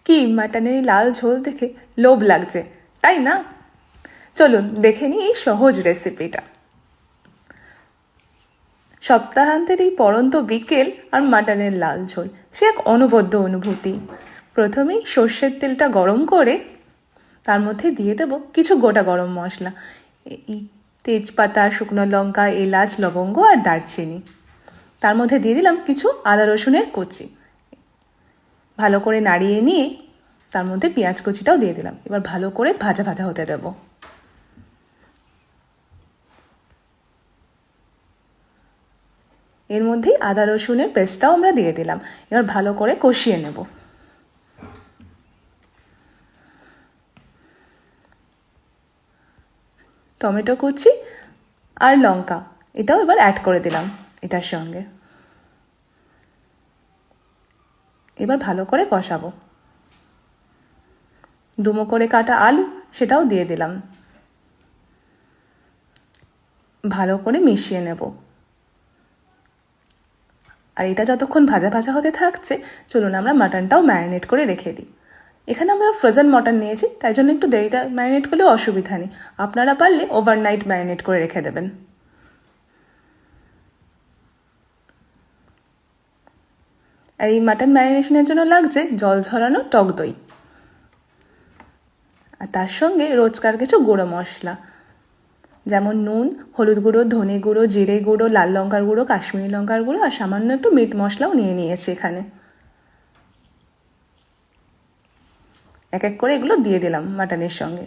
কি মাটনের লাল ঝোল দেখে লোভ লাগছে, তাই না? চলুন দেখে নিই এই সহজ রেসিপিটা। সপ্তাহান্তের এই পড়ন্ত বিকেল আর মাটনের লাল ঝোল, সে এক অনবদ্য অনুভূতি। প্রথমেই সর্ষের তেলটা গরম করে তার মধ্যে দিয়ে দেব কিছু গোটা গরম মশলা, তেজপাতা, শুকনো লঙ্কা, এলাচ, লবঙ্গ আর দারচিনি। তার মধ্যে দিয়ে দিলাম কিছু আদা রসুনের কুচি। ভালো করে নাড়িয়ে নিয়ে তার মধ্যে পেঁয়াজ কুচিটাও দিয়ে দিলাম। এবার ভালো করে ভাজা ভাজা হতে দেব। এর মধ্যেই আদা রসুনের পেস্টটাও আমরা দিয়ে দিলাম। এবার ভালো করে কষিয়ে নেব। টমেটো কুচি আর লঙ্কা এটাও এবার অ্যাড করে দিলাম এটার সঙ্গে। এবার ভালো করে কষাবো। ডুমো করে কাটা আলু সেটাও দিয়ে দিলাম। ভালো করে মিশিয়ে নেব। আর এটা যতক্ষণ ভাজা ভাজা হতে থাকছে, চলুন আমরা মাটনটাও ম্যারিনেট করে রেখে দিই। এখানে আমরা ফ্রোজেন মটন নিয়েছি, তাই জন্য একটু দেরিতে ম্যারিনেট করলেও অসুবিধা নেই। আপনারা পারলে ওভারনাইট ম্যারিনেট করে রেখে দেবেন। আর এই মাটন ম্যারিনেশনের জন্য লাগছে জল ঝরানো টক দই, আর তার সঙ্গে রোজকার কিছু গুঁড়ো মশলা, যেমন নুন, হলুদ গুঁড়ো, ধনে গুঁড়ো, জিরে গুঁড়ো, লাল লঙ্কার গুঁড়ো, কাশ্মীরি লঙ্কার গুঁড়ো আর সামান্য একটু মিট মশলাও নিয়ে নিয়েছি এখানে। এক এক করে এগুলো দিয়ে দিলাম মাটনের সঙ্গে।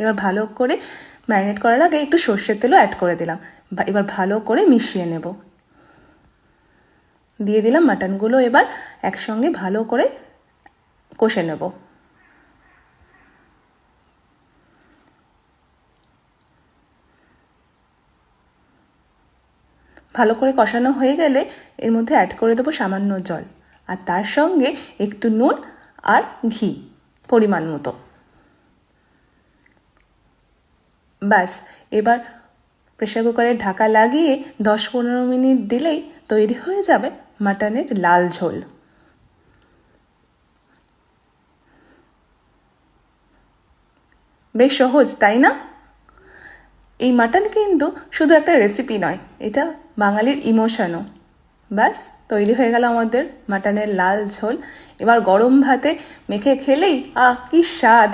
এবার ভালো করে ম্যারিনেট করার আগে একটু সর্ষের তেলও অ্যাড করে দিলাম। এবার ভালো করে মিশিয়ে নেব। দিয়ে দিলাম মাটনগুলো, এবার একসঙ্গে ভালো করে কষে নেব। ভালো করে কষানো হয়ে গেলে এর মধ্যে অ্যাড করে দেবো সামান্য জল, আর তার সঙ্গে একটু নুন আর ঘি পরিমাণ মতো। ব্যাস, এবার প্রেসার কুকারের ঢাকা লাগিয়ে 10-15 মিনিট দিলেই তৈরি হয়ে যাবে মাটনের লাল ঝোল। বেশ সহজ, তাই না? এই মাটন কিন্তু শুধু একটা রেসিপি নয়, এটা বাঙালির ইমোশনও। ব্যাস, তৈরি হয়ে গেল আমাদের মাটনের লাল ঝোল। এবার গরম ভাতে মেখে খেলেই কি স্বাদ!